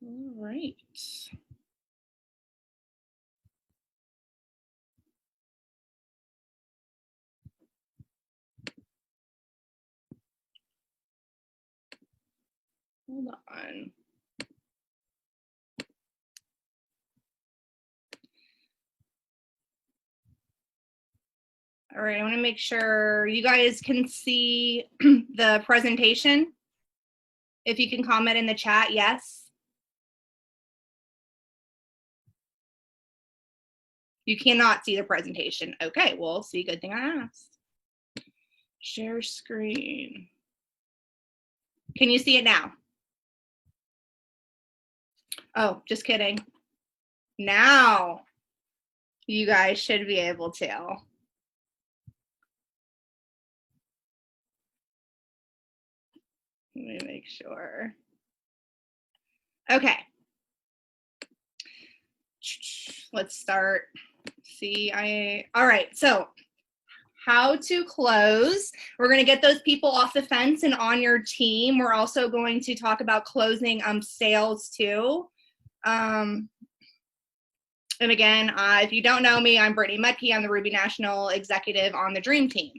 All right. Hold on. All right, I want to make sure you guys can see the presentation. If you can comment in the chat, yes. You cannot see the presentation. Okay, well, see, good thing I asked. Share screen. Can you see it now? Oh, just kidding. Now you guys should be able to. Let me make sure. Okay. Let's start. All right, so how to close. We're going to get those people off the fence and on your team. We're also going to talk about closing sales too. And again, if you don't know me, I'm Brittany Mutke. I'm the Ruby National Executive on the Dream Team.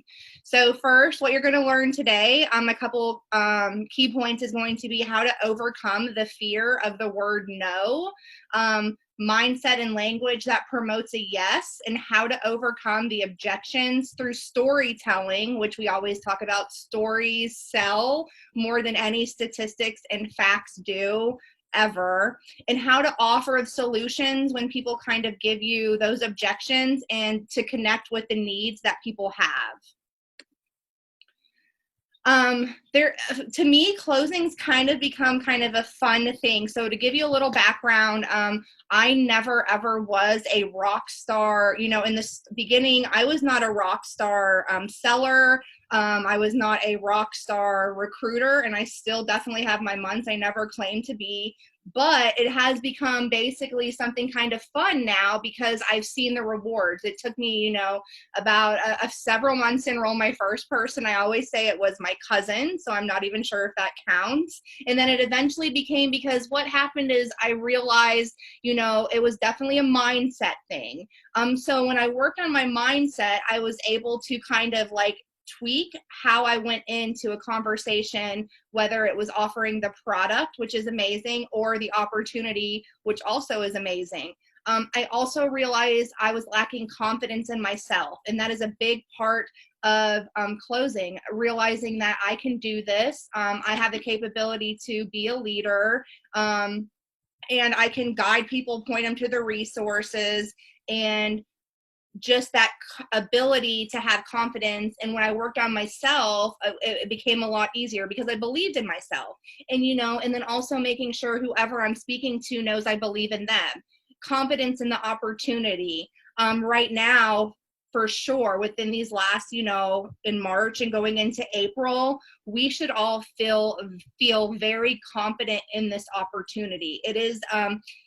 So first, what you're going to learn today, a couple key points is going to be how to overcome the fear of the word no, mindset and language that promotes a yes, and how to overcome the objections through storytelling, which we always talk about. Stories sell more than any statistics and facts do ever, and how to offer solutions when people kind of give you those objections and to connect with the needs that people have. To me, closings kind of become kind of a fun thing. So to give you a little background, I never ever was a rock star. You know, in the beginning, I was not a rock star seller. I was not a rock star recruiter, and I still definitely have my months. I never claimed to be, but it has become basically something kind of fun now because I've seen the rewards. It took me, you know, about several months to enroll my first person. I always say it was my cousin, so I'm not even sure if that counts. And then it eventually became, because what happened is I realized, you know, it was definitely a mindset thing. So when I worked on my mindset, I was able to kind of like tweak how I went into a conversation, whether it was offering the product, which is amazing, or the opportunity, which also is amazing. I also realized I was lacking confidence in myself, and that is a big part of closing, realizing that I can do this. I have the capability to be a leader, and I can guide people, point them to the resources, and just that ability to have confidence. And when I worked on myself, it became a lot easier because I believed in myself. And, you know, and then also making sure whoever I'm speaking to knows I believe in them. Confidence in the opportunity. Right now, for sure, within these last, you know, in March and going into April, we should all feel very confident in this opportunity. It is,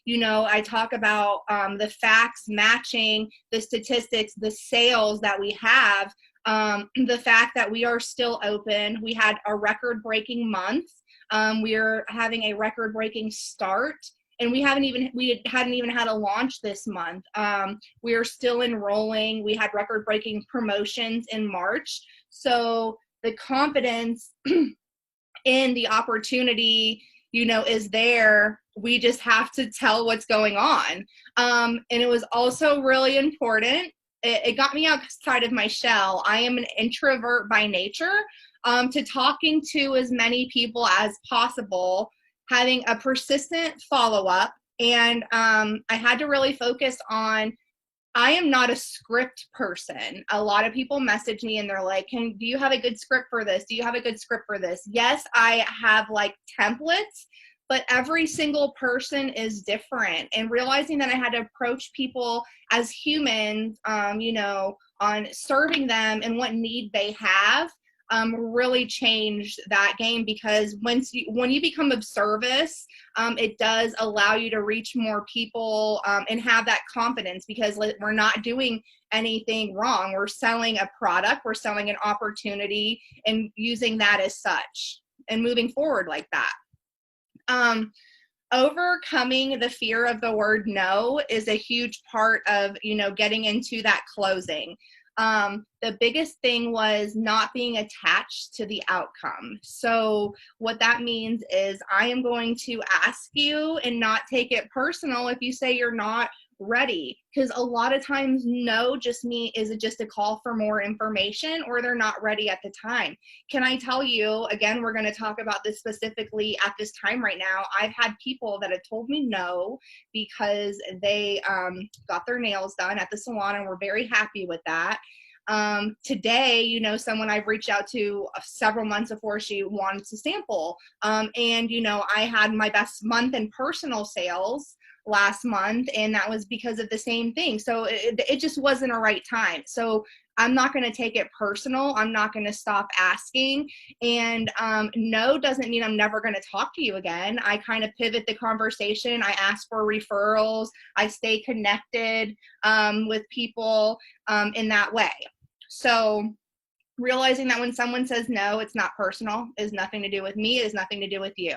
you know, I talk about the facts matching the statistics, the sales that we have, the fact that we are still open. We had a record-breaking month. We are having a record-breaking start. And we hadn't even had a launch this month. We are still enrolling. We had record-breaking promotions in March. So the confidence in the opportunity, you know, is there. We just have to tell what's going on. And it was also really important. It got me outside of my shell. I am an introvert by nature. To talking to as many people as possible, having a persistent follow-up, and I had to really focus on, I am not a script person. A lot of people message me and they're like, do you have a good script for this? Do you have a good script for this? Yes, I have like templates, but every single person is different. And realizing that I had to approach people as humans, you know, on serving them and what need they have, really changed that game. Because when you become of service, it does allow you to reach more people, and have that confidence, because we're not doing anything wrong. We're selling a product, we're selling an opportunity, and using that as such and moving forward like that. Overcoming the fear of the word no is a huge part of, getting into that closing. The biggest thing was not being attached to the outcome. So what that means is I am going to ask you and not take it personal if you say you're not ready, because a lot of times no is it just a call for more information, or they're not ready at the time. Can I tell you again, we're going to talk about this specifically at this time right now. I've had people that have told me no because they got their nails done at the salon and were very happy with that. Today, someone I've reached out to several months before, she wanted to sample. And, I had my best month in personal sales last month, and that was because of the same thing. So it just wasn't a right time. So I'm not going to take it personal. I'm not going to stop asking. And no doesn't mean I'm never going to talk to you again. I kind of pivot the conversation. I ask for referrals. I stay connected with people in that way. So realizing that when someone says no, it's not personal, it has nothing to do with me, it has nothing to do with you.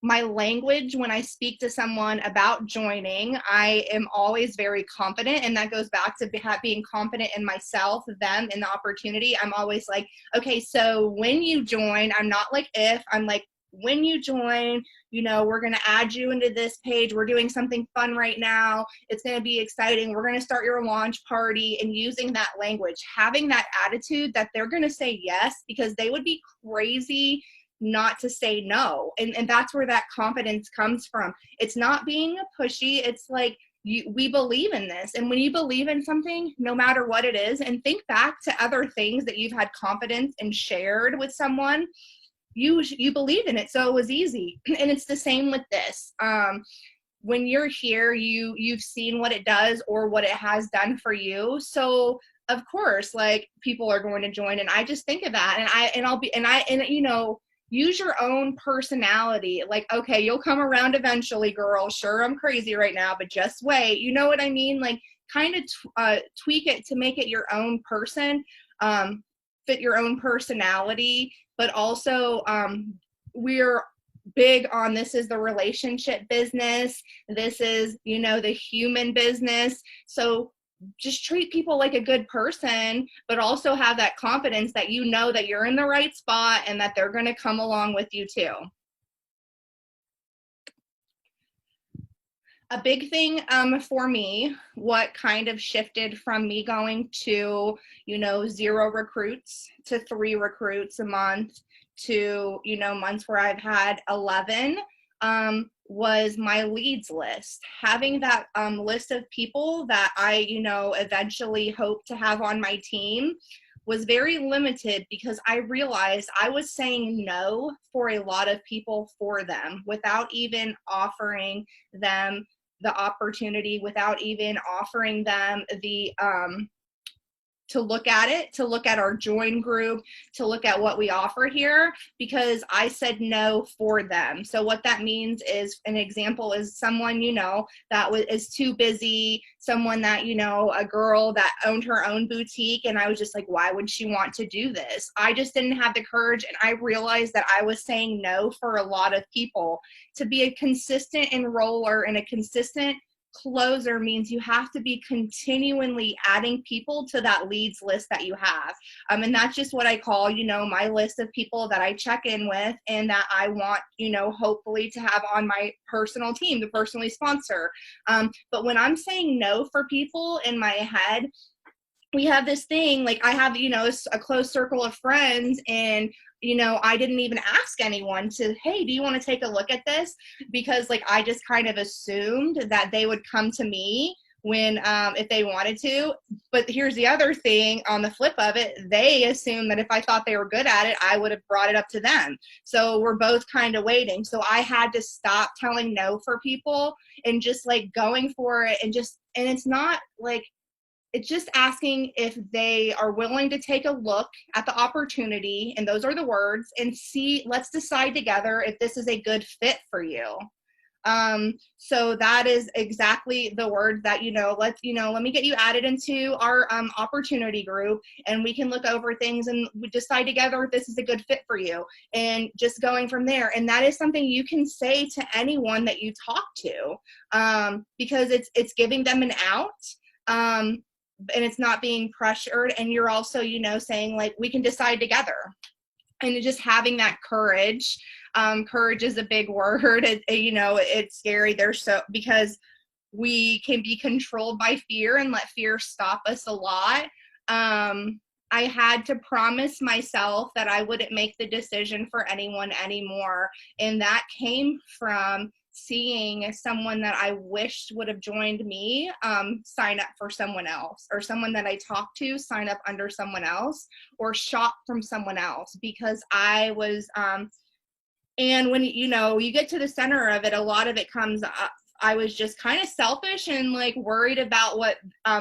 My language when I speak to someone about joining, I am always very confident, and that goes back to being confident in myself, them, and the opportunity. I'm always like, okay, so when you join, I'm not like if, I'm like, when you join, we're going to add you into this page. We're doing something fun right now. It's going to be exciting. We're going to start your launch party, and using that language, having that attitude that they're going to say yes, because they would be crazy not to say no. And that's where that confidence comes from. It's not being pushy. It's like, we believe in this. And when you believe in something, no matter what it is, and think back to other things that you've had confidence and shared with someone, you believe in it, so it was easy. And it's the same with this. When you're here, you've seen what it does or what it has done for you. So of course, like, people are going to join, and I just think of that, and use your own personality. Like, okay, you'll come around eventually, girl. Sure, I'm crazy right now, but just wait. You know what I mean? Like, kind of tweak it to make it your own person, fit your own personality. But also, we're big on, this is the relationship business. This is, the human business. So just treat people like a good person, but also have that confidence that that you're in the right spot and that they're going to come along with you too. A big thing for me, what kind of shifted from me going to, 0 recruits to 3 recruits a month to, months where I've had 11, was my leads list. Having that list of people that I, eventually hope to have on my team was very limited, because I realized I was saying no for a lot of people for them without even offering them the opportunity, without even offering them the to look at it, to look at our join group, to look at what we offer here, because I said no for them. So what that means is, an example is someone, that is too busy, someone that, a girl that owned her own boutique, and I was just like, why would she want to do this? I just didn't have the courage, and I realized that I was saying no for a lot of people. To be a consistent enroller and a consistent closer means you have to be continually adding people to that leads list that you have. And that's just what I call, my list of people that I check in with and that I want, hopefully to have on my personal team to personally sponsor. But when I'm saying no for people in my head, we have this thing, like, I have, a close circle of friends, and I didn't even ask anyone to, hey, do you want to take a look at this? Because, like, I just kind of assumed that they would come to me when, if they wanted to. But here's the other thing on the flip of it, they assume that if I thought they were good at it, I would have brought it up to them. So we're both kind of waiting. So I had to stop telling no for people and just, like, going for it, and it's not like, it's just asking if they are willing to take a look at the opportunity, and those are the words, and see, let's decide together if this is a good fit for you. So that is exactly the word that, let me get you added into our opportunity group, and we can look over things and we decide together if this is a good fit for you, and just going from there. And that is something you can say to anyone that you talk to, because it's giving them an out. And it's not being pressured, and you're also, saying like, we can decide together. And just having that courage. Courage is a big word. It's scary. Because we can be controlled by fear and let fear stop us a lot. I had to promise myself that I wouldn't make the decision for anyone anymore. And that came from seeing someone that I wished would have joined me sign up for someone else, or someone that I talked to sign up under someone else, or shop from someone else, because I was, and when, you get to the center of it, a lot of it comes up. I was just kind of selfish and like worried about what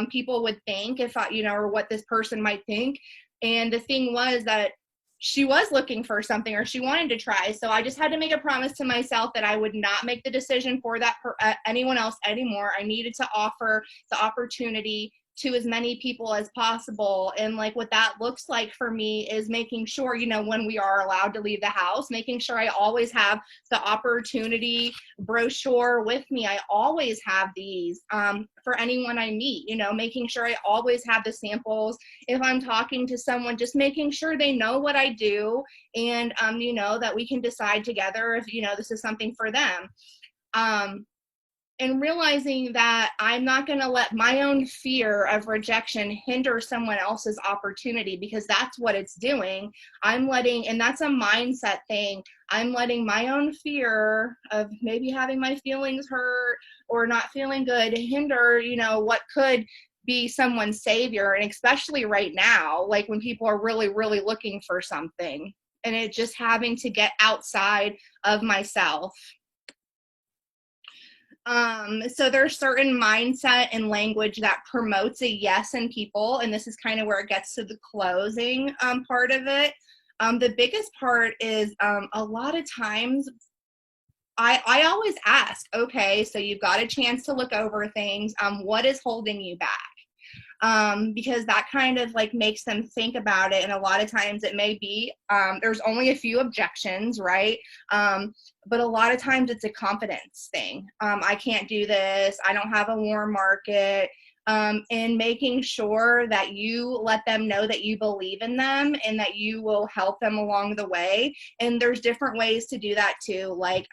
people would think if I, or what this person might think. And the thing was that she was looking for something, or she wanted to try. So I just had to make a promise to myself that I would not make the decision for that anyone else anymore. I needed to offer the opportunity to as many people as possible. And like what that looks like for me is making sure, when we are allowed to leave the house, making sure I always have the opportunity brochure with me. I always have these for anyone I meet, making sure I always have the samples. If I'm talking to someone, just making sure they know what I do, and that we can decide together if, this is something for them. And realizing that I'm not going to let my own fear of rejection hinder someone else's opportunity, because that's what it's doing. And that's a mindset thing. I'm letting my own fear of maybe having my feelings hurt or not feeling good hinder, what could be someone's savior. And especially right now, like when people are really, really looking for something, and it just having to get outside of myself. So there's certain mindset and language that promotes a yes in people, and this is kind of where it gets to the closing part of it. The biggest part is a lot of times I always ask, okay, so you've got a chance to look over things. What is holding you back? Because that kind of like makes them think about it. And a lot of times it may be, there's only a few objections, right? But a lot of times it's a confidence thing. I can't do this. I don't have a warm market. And making sure that you let them know that you believe in them and that you will help them along the way. And there's different ways to do that too. Like,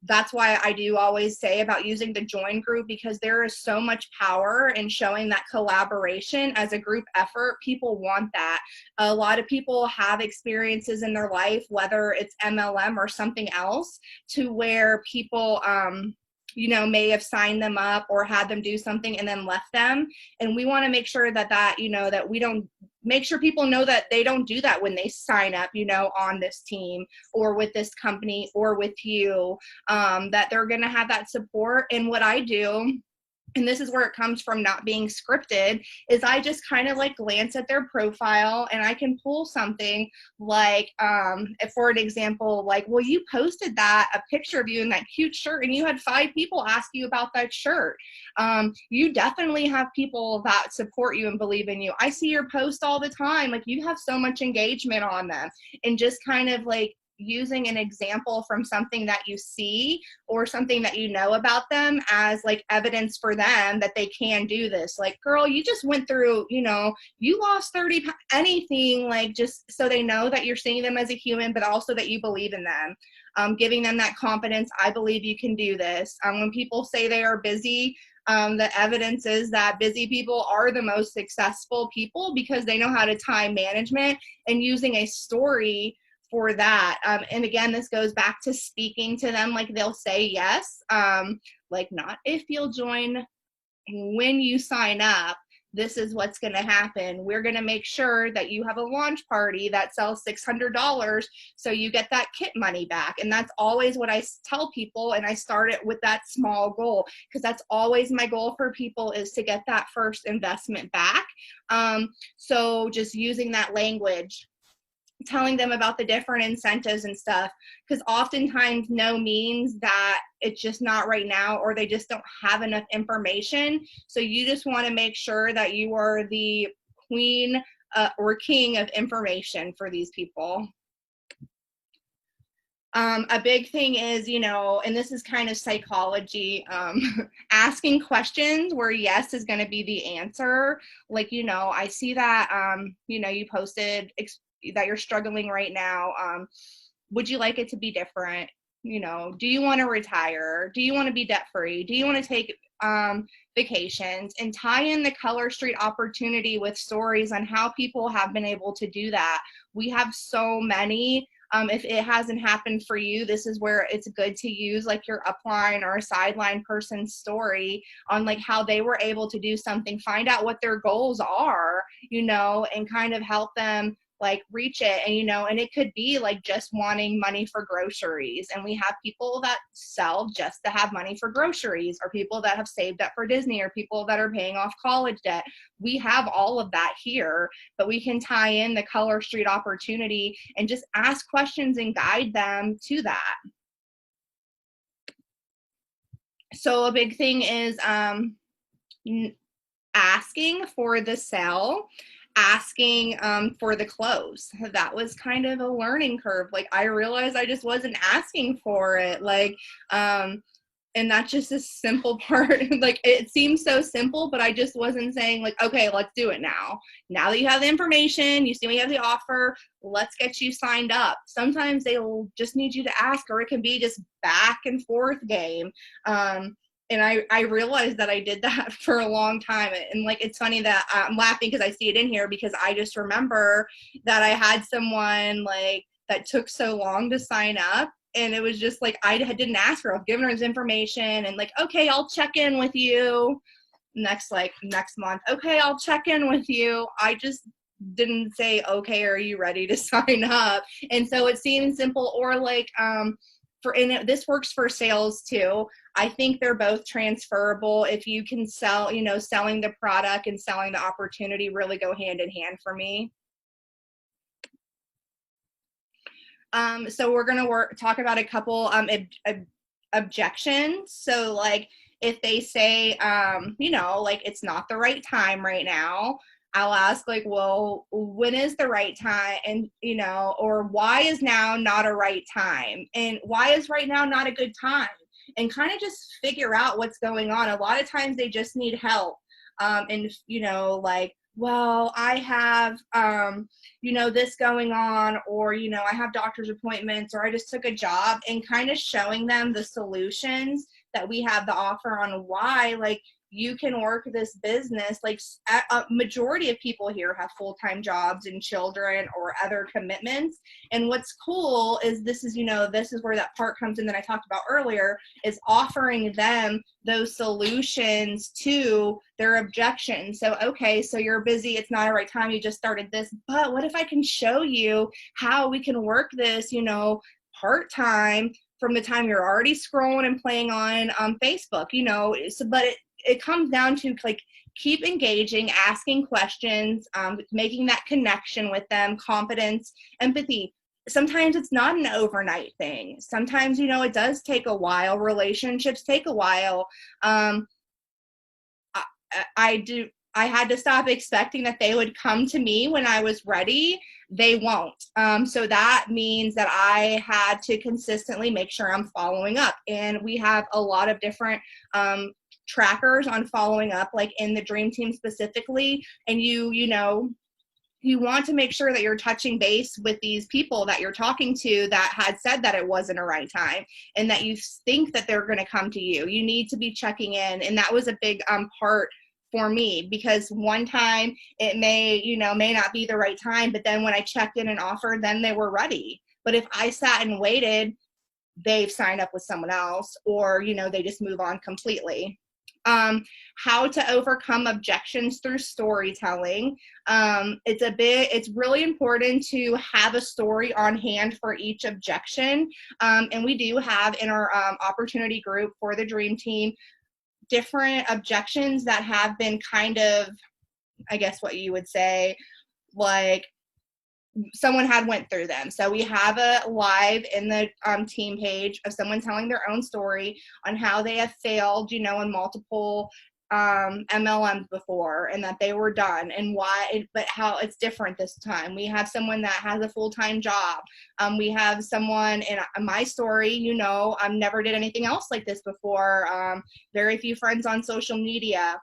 that's why I do always say about using the join group, because there is so much power in showing that collaboration as a group effort. People want that. A lot of people have experiences in their life, whether it's MLM or something else, to where people, may have signed them up or had them do something and then left them. And we want to make sure that we don't make sure people know that they don't do that when they sign up, on this team or with this company or with you, that they're going to have that support. And what I do, and this is where it comes from not being scripted, is I just kind of like glance at their profile and I can pull something like, for an example, like, well, you posted a picture of you in that cute shirt and you had 5 people ask you about that shirt. You definitely have people that support you and believe in you. I see your post all the time. Like, you have so much engagement on them. And just kind of like using an example from something that you see or something that you know about them as like evidence for them that they can do this. Like, girl, you just went through, you lost 30 pounds, anything, like, just so they know that you're seeing them as a human, but also that you believe in them. Giving them that confidence. I believe you can do this. When people say they are busy, the evidence is that busy people are the most successful people because they know how to time management and using a story for that. And again, this goes back to speaking to them like they'll say yes, like, not if you'll join, when you sign up, this is what's going to happen. We're going to make sure that you have a launch party that sells $600 so you get that kit money back. And that's always what I tell people. And I start it with that small goal, because that's always my goal for people, is to get that first investment back. So just using that language. telling them about the different incentives and stuff, because oftentimes no means that it's just not right now, or they just don't have enough information. So you just want to make sure that you are the queen or king of information for these people. A big thing is, and this is kind of psychology, asking questions where yes is going to be the answer. Like, I see that, you posted that you're struggling right now. Would you like it to be different? Do you want to retire? Do you want to be debt free? Do you want to take vacations? And tie in the Color Street opportunity with stories on how people have been able to do that. We have so many. If it hasn't happened for you, this is where it's good to use like your upline or a sideline person's story on like how they were able to do something, find out what their goals are, and kind of help them like reach it. And it could be like just wanting money for groceries. And we have people that sell just to have money for groceries, or people that have saved up for Disney, or people that are paying off college debt. We have all of that here, but we can tie in the Color Street opportunity and just ask questions and guide them to that. So a big thing is asking for the sale, asking for the close. That was kind of a learning curve. Like, I realized I just wasn't asking for it. Like, and that's just a simple part. Like, it seems so simple, but I just wasn't saying like, okay, let's do it now. Now that you have the information, you see we have the offer, let's get you signed up. Sometimes they'll just need you to ask, or it can be just back and forth game. And I realized that I did that for a long time. And like, it's funny that I'm laughing because I see it in here, because I just remember that I had someone like that took so long to sign up. And it was just like, I didn't ask her. I've given her his information and like, okay, I'll check in with you next month. Okay, I'll check in with you. I just didn't say, okay, are you ready to sign up? And so it seems simple. Or like, this works for sales too. I think they're both transferable. If you can sell, selling the product and selling the opportunity really go hand in hand for me. So we're going to talk about a couple objections. So like, if they say, like it's not the right time right now, I'll ask like, well, when is the right time? And, or why is now not a right time? And why is right now not a good time? And kind of just figure out what's going on. A lot of times they just need help. And, like, well, I have, this going on, or, I have doctor's appointments, or I just took a job, and kind of showing them the solutions that we have to offer on why, like, you can work this business. Like, a majority of people here have full-time jobs and children or other commitments. And what's cool is this is where that part comes in that I talked about earlier, is offering them those solutions to their objections. So, okay, so you're busy, it's not a right time, you just started this, but what if I can show you how we can work this, part-time, from the time you're already scrolling and playing on Facebook, but it comes down to like, keep engaging, asking questions, making that connection with them, confidence, empathy. Sometimes it's not an overnight thing. Sometimes, it does take a while. Relationships take a while. I had to stop expecting that they would come to me when I was ready. They won't. So that means that I had to consistently make sure I'm following up. And we have a lot of different trackers on following up, like in the Dream Team specifically. And you want to make sure that you're touching base with these people that you're talking to that had said that it wasn't a right time, and that you think that they're going to come to you. You need to be checking in. And that was a big part for me, because one time it may not be the right time, but then when I checked in and offered, then they were ready. But if I sat and waited, they've signed up with someone else, or, they just move on completely. How to overcome objections through storytelling. It's really important to have a story on hand for each objection. And we do have in our opportunity group for the Dream Team different objections that have been kind of, I guess what you would say, like someone had went through them. So we have a live in the team page of someone telling their own story on how they have failed, you know, in multiple MLMs before, and that they were done, and why, but how it's different this time. We have someone that has a full-time job. We have someone in my story, you know, never did anything else like this before. Very few friends on social media.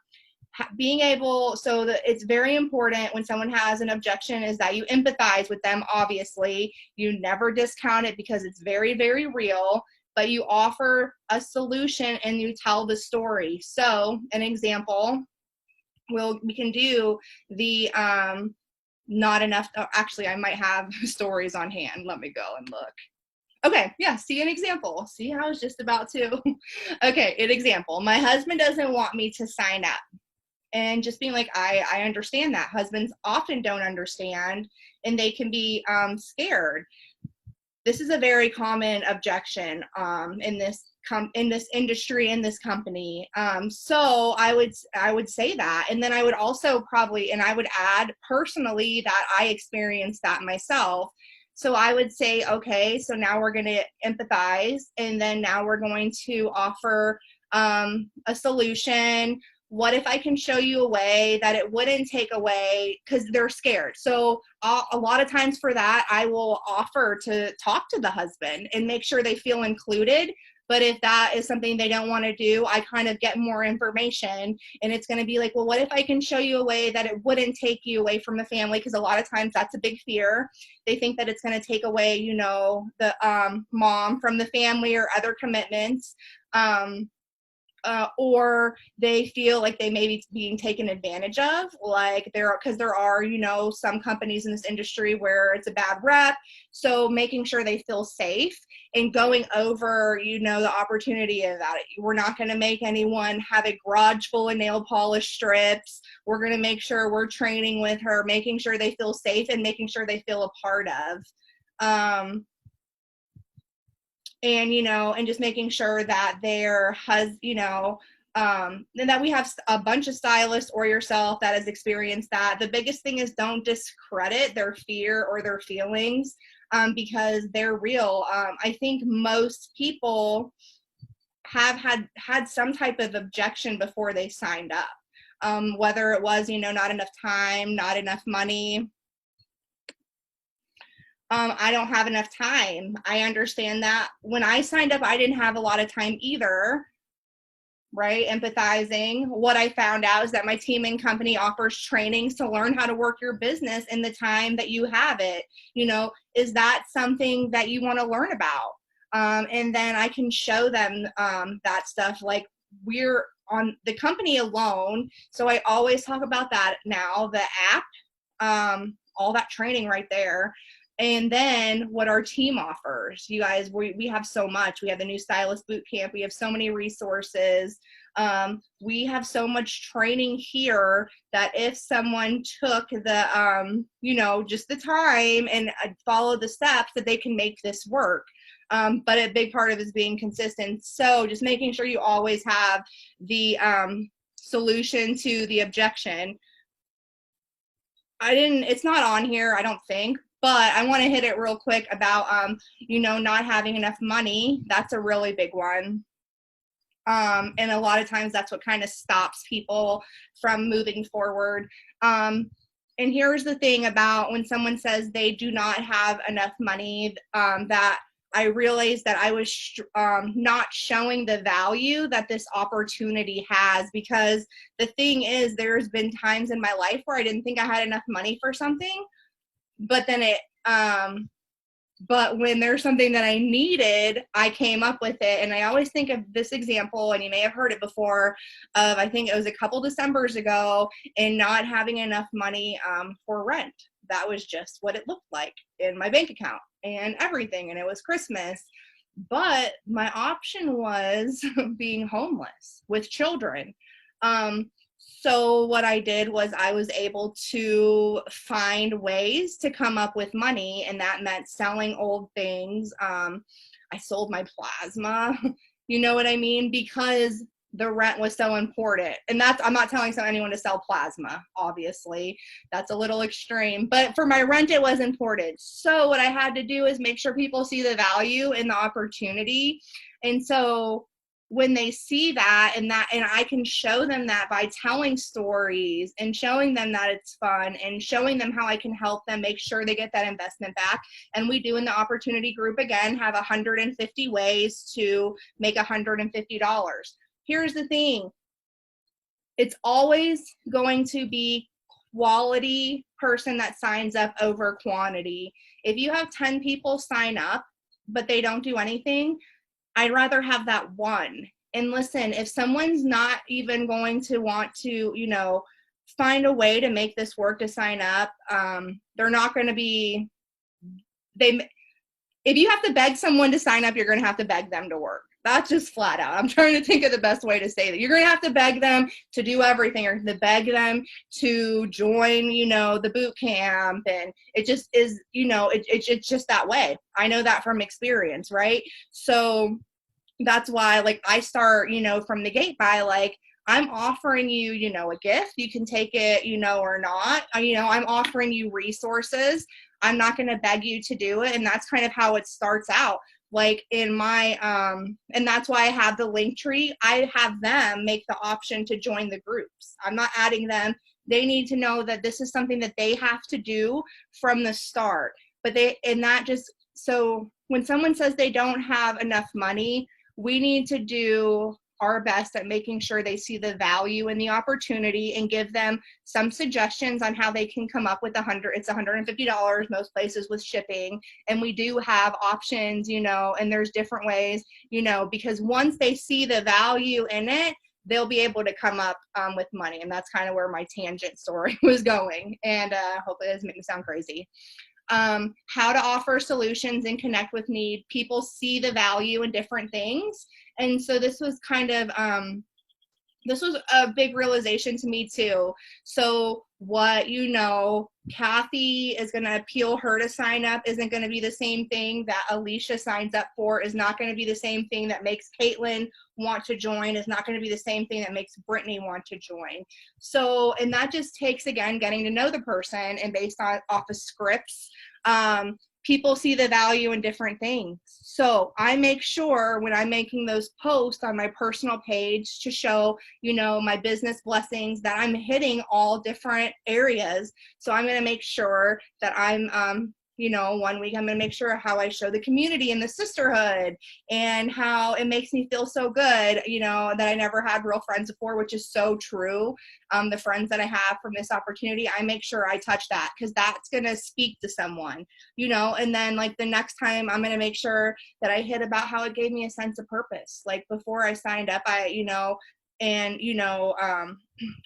Being able, so that it's very important when someone has an objection is that you empathize with them. Obviously, you never discount it because it's very, very real, but you offer a solution and you tell the story. So an example, we can do the not enough, actually I might have stories on hand. Let me go and look. Okay, yeah, see an example. See, I was just about to. Okay, an example. My husband doesn't want me to sign up. And just being like, I understand that. Husbands often don't understand, and they can be scared. This is a very common objection in this industry, in this company. So I would say that, and then I would also probably, and I would add personally that I experienced that myself. So I would say, okay, so now we're going to empathize, and then now we're going to offer a solution. What if I can show you a way that it wouldn't take away, because they're scared. So a lot of times for that, I will offer to talk to the husband and make sure they feel included. But if that is something they don't want to do, I kind of get more information, and it's going to be like, well, what if I can show you a way that it wouldn't take you away from the family? Because a lot of times that's a big fear. They think that it's going to take away, you know, the mom from the family or other commitments. Or they feel like they may be being taken advantage of, like because there are, you know, some companies in this industry where it's a bad rep. So making sure they feel safe and going over, you know, the opportunity of that. We're not going to make anyone have a garage full of nail polish strips. We're going to make sure we're training with her, making sure they feel safe and making sure they feel a part of. And, you know, and just making sure that there has, you know, and that we have a bunch of stylists or yourself that has experienced that. The biggest thing is don't discredit their fear or their feelings because they're real. I think most people have had some type of objection before they signed up, whether it was, you know, not enough time, not enough money. I don't have enough time. I understand that. When I signed up, I didn't have a lot of time either, right? Empathizing. What I found out is that my team and company offers trainings to learn how to work your business in the time that you have it. You know, is that something that you want to learn about? And then I can show them that stuff. Like, we're on the company alone. So I always talk about that now, the app, all that training right there. And then what our team offers. You guys, we have so much. We have the new stylist boot camp. We have so many resources. We have so much training here that if someone took the, you know, just the time and follow the steps, that they can make this work. But a big part of it is being consistent. So just making sure you always have the solution to the objection. It's not on here, I don't think. But I want to hit it real quick about, you know, not having enough money. That's a really big one. And a lot of times that's what kind of stops people from moving forward. And here's the thing about when someone says they do not have enough money, that I realized that I was not showing the value that this opportunity has, because the thing is, there's been times in my life where I didn't think I had enough money for something. But then but when there's something that I needed, I came up with it. And I always think of this example, and you may have heard it before, of, I think it was a couple Decembers ago, and not having enough money for rent. That was just what it looked like in my bank account and everything. And it was Christmas. But my option was being homeless with children. So what I did was I was able to find ways to come up with money, and that meant selling old things. I sold my plasma, you know what I mean? Because the rent was so important. And that's, I'm not telling anyone to sell plasma, obviously. That's a little extreme. But for my rent, it was important. So what I had to do is make sure people see the value in the opportunity. And so when they see that, and I can show them that by telling stories and showing them that it's fun and showing them how I can help them make sure they get that investment back. And we do in the opportunity group, again, have 150 ways to make $150. Here's the thing. It's always going to be quality person that signs up over quantity. If you have 10 people sign up, but they don't do anything, I'd rather have that one. And listen, if someone's not even going to want to, find a way to make this work to sign up, they're not going to be, if you have to beg someone to sign up, you're going to have to beg them to work. That's just flat out. I'm trying to think of the best way to say that. You're going to have to beg them to do everything. You're going to beg them to join, the boot camp. And it just is, it's just that way. I know that from experience, right? So that's why, I start, from the gate by, I'm offering you, a gift. You can take it, or not. I'm offering you resources. I'm not going to beg you to do it. And that's kind of how it starts out. In my, and that's why I have the link tree. I have them make the option to join the groups. I'm not adding them. They need to know that this is something that they have to do from the start. So when someone says they don't have enough money, we need to do our best at making sure they see the value in the opportunity and give them some suggestions on how they can come up with it's $150 most places with shipping. And we do have options, and there's different ways, because once they see the value in it, they'll be able to come up with money. And that's kind of where my tangent story was going. And hopefully it doesn't make me sound crazy. How to offer solutions and connect with need. People see the value in different things. And so this was kind of, this was a big realization to me too. So what, Kathy is going to appeal her to sign up isn't going to be the same thing that Alicia signs up for, is not going to be the same thing that makes Caitlin want to join, is not going to be the same thing that makes Brittany want to join. So, and that just takes, again, getting to know the person, and based off of scripts, people see the value in different things. So I make sure when I'm making those posts on my personal page to show, my business blessings, that I'm hitting all different areas. So I'm going to make sure that I'm, 1 week I'm going to make sure how I show the community and the sisterhood and how it makes me feel so good, that I never had real friends before, which is so true. The friends that I have from this opportunity, I make sure I touch that, because that's going to speak to someone, and then the next time I'm going to make sure that I hit about how it gave me a sense of purpose. Before I signed up,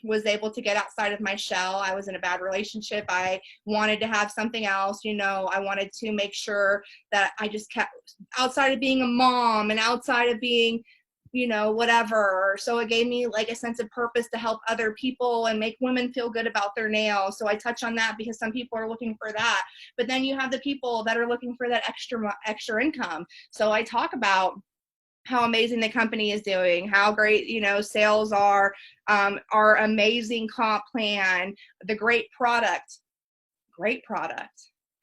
was able to get outside of my shell. I was in a bad relationship. I wanted to have something else, I wanted to make sure that I just kept outside of being a mom and outside of being, whatever. So it gave me a sense of purpose to help other people and make women feel good about their nails. So I touch on that because some people are looking for that. But then you have the people that are looking for that extra income. So I talk about how amazing the company is doing, how great, sales are, our amazing comp plan, the great product,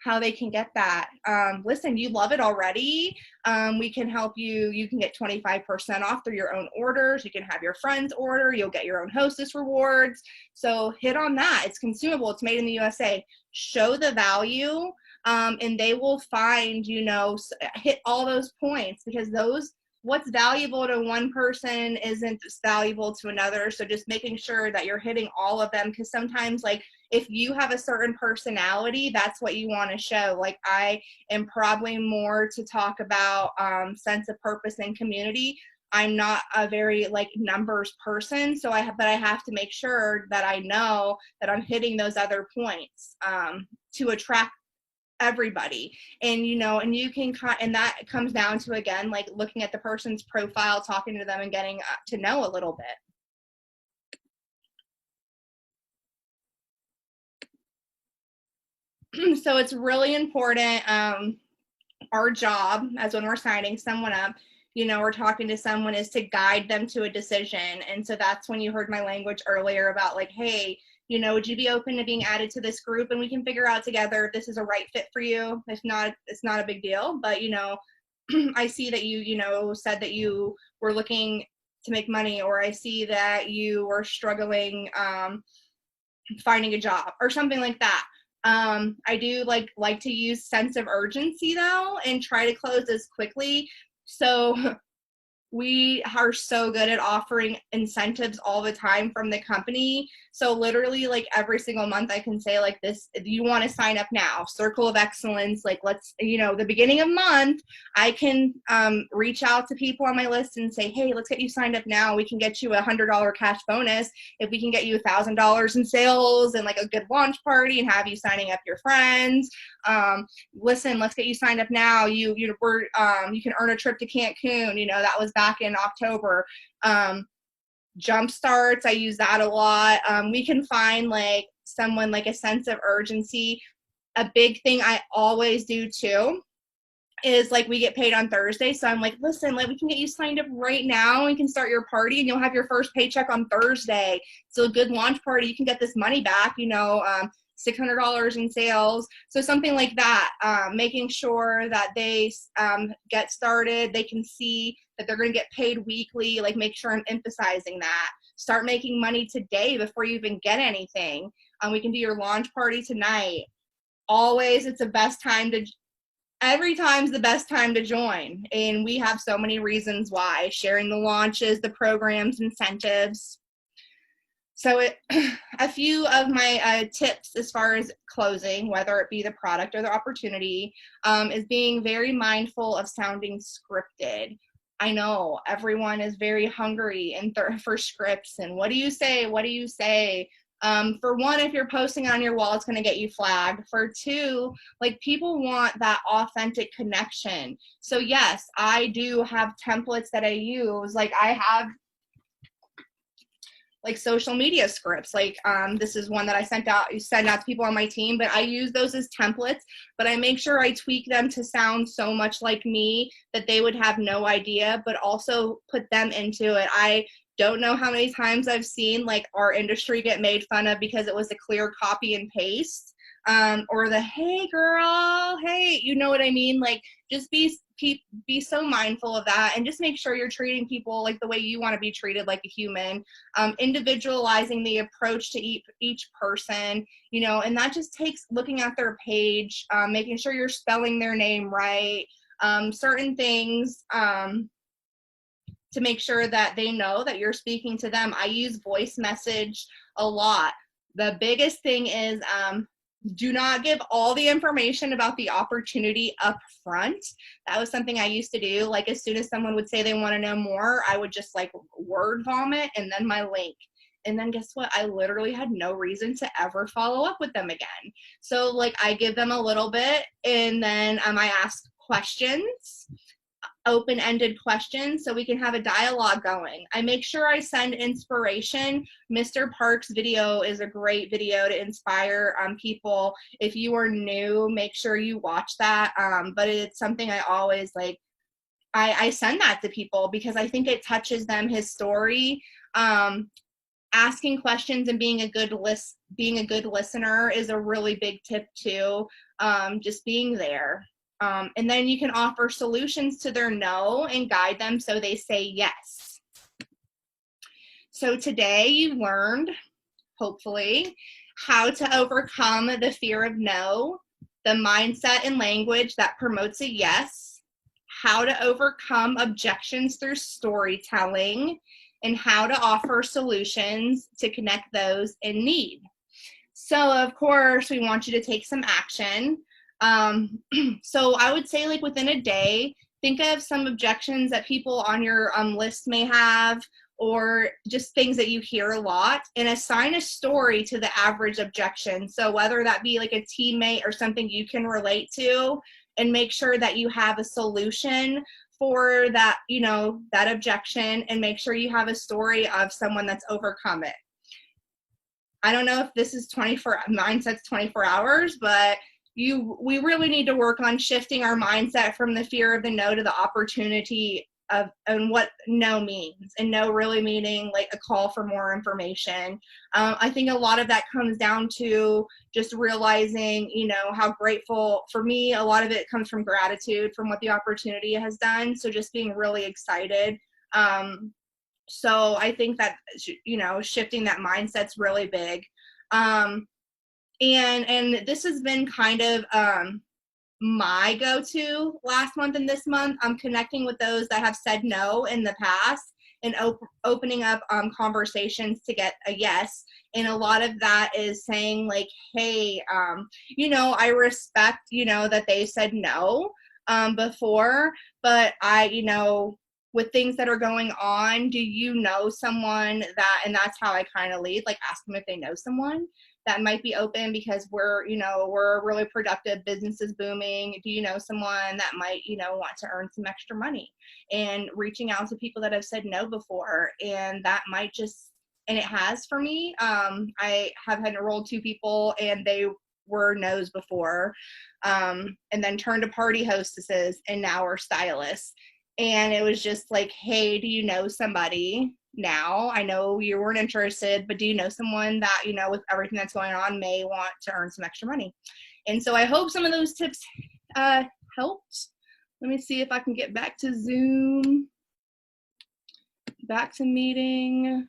how they can get that. Listen, you love it already. We can help you. You can get 25% off through your own orders. You can have your friends order. You'll get your own hostess rewards. So hit on that. It's consumable. It's made in the USA. Show the value, and they will find, hit all those points, because what's valuable to one person isn't valuable to another. So just making sure that you're hitting all of them, because sometimes if you have a certain personality, that's what you want to show. I am probably more to talk about sense of purpose and community. I'm not a very numbers person, so I have to make sure that I know that I'm hitting those other points to attract everybody. And and you can and that comes down to, again, looking at the person's profile, talking to them, and getting to know a little bit. So it's really important, our job as when we're signing someone up or talking to someone is to guide them to a decision. And so that's when you heard my language earlier about like, hey, would you be open to being added to this group, and we can figure out together if this is a right fit for you. If not, it's not a big deal. But, I see that you said that you were looking to make money, or I see that you were struggling finding a job or something like that. I do like to use sense of urgency though, and try to close as quickly. So we are so good at offering incentives all the time from the company. So literally like every single month I can say like this, you want to sign up now, Circle of Excellence. Like let's, the beginning of month, I can reach out to people on my list and say, hey, let's get you signed up now. We can get you $100 cash bonus if we can get you $1,000 in sales and like a good launch party and have you signing up your friends. Listen, let's get you signed up now. You can earn a trip to Cancun. That was back in October. Jump starts, I use that a lot. We can find like someone like a sense of urgency. A big thing I always do too is like we get paid on Thursday. So I'm like, listen, like we can get you signed up right now and can start your party and you'll have your first paycheck on Thursday. So a good launch party, you can get this money back, $600 in sales. So something like that, making sure that they get started, they can see that they're going to get paid weekly, like make sure I'm emphasizing that. Start making money today before you even get anything. We can do your launch party tonight. Always, it's the best time to, every time's the best time to join. And we have so many reasons why, sharing the launches, the programs, incentives. So a few of my tips as far as closing, whether it be the product or the opportunity, is being very mindful of sounding scripted. I know everyone is very hungry and for scripts and what do you say? What do you say? For one, if you're posting on your wall, it's going to get you flagged. For two, like people want that authentic connection. So yes, I do have templates that I use. Like I have like social media scripts. Like this is one that I send out to people on my team, but I use those as templates, but I make sure I tweak them to sound so much like me that they would have no idea, but also put them into it. I don't know how many times I've seen like our industry get made fun of because it was a clear copy and paste, or the, hey girl, hey, you know what I mean? Like just be so mindful of that and just make sure you're treating people like the way you want to be treated, like a human, individualizing the approach to each person, and that just takes looking at their page, making sure you're spelling their name right, certain things, to make sure that they know that you're speaking to them. I use voice message a lot. The biggest thing is do not give all the information about the opportunity up front. That was something I used to do. Like as soon as someone would say they want to know more, I would just like word vomit and then my link. And then guess what? I literally had no reason to ever follow up with them again. So like I give them a little bit and then I ask questions, open-ended questions so we can have a dialogue going. I make sure I send inspiration. Mr. Park's video is a great video to inspire people. If you are new, make sure you watch that. But it's something I always like, I send that to people because I think it touches them, his story. Asking questions and being a good listener is a really big tip too. Just being there. And then you can offer solutions to their no and guide them so they say yes. So today you learned, hopefully, how to overcome the fear of no, the mindset and language that promotes a yes, how to overcome objections through storytelling, and how to offer solutions to connect those in need. So, of course, we want you to take some action. So I would say like within a day, think of some objections that people on your list may have, or just things that you hear a lot, and assign a story to the average objection. So whether that be like a teammate or something you can relate to, and make sure that you have a solution for that, that objection, and make sure you have a story of someone that's overcome it. I don't know if this is mindset's 24 hours, but we really need to work on shifting our mindset from the fear of the no to the opportunity and what no means, and no really meaning like a call for more information. I think a lot of that comes down to just realizing, you know, how grateful, for me, a lot of it comes from gratitude from what the opportunity has done. So just being really excited. So I think that, you know, shifting that mindset's really big. And this has been kind of my go-to last month and this month. I'm connecting with those that have said no in the past and opening up conversations to get a yes. And a lot of that is saying like, hey, you know, I respect, you know, that they said no before, but I, you know, with things that are going on, do you know someone that, and that's how I kind of lead, like ask them if they know someone that might be open, because we're, you know, we're really productive, business is booming. Do you know someone that might, you know, want to earn some extra money? And reaching out to people that have said no before, and that might just, and it has for me. I have had enrolled 2 people and they were no's before, and then turned to party hostesses and now are stylists. And it was just like, hey, do you know somebody? Now I know you weren't interested, but do you know someone that, you know, with everything that's going on, may want to earn some extra money? And so I hope some of those tips helped. Let me see if I can get back to Zoom, back to meeting.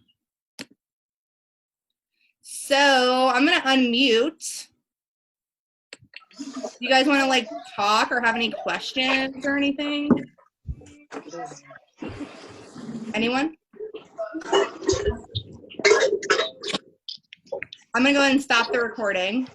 So I'm gonna unmute. You guys want to like talk or have any questions or anything? Anyone? I'm gonna go ahead and stop the recording.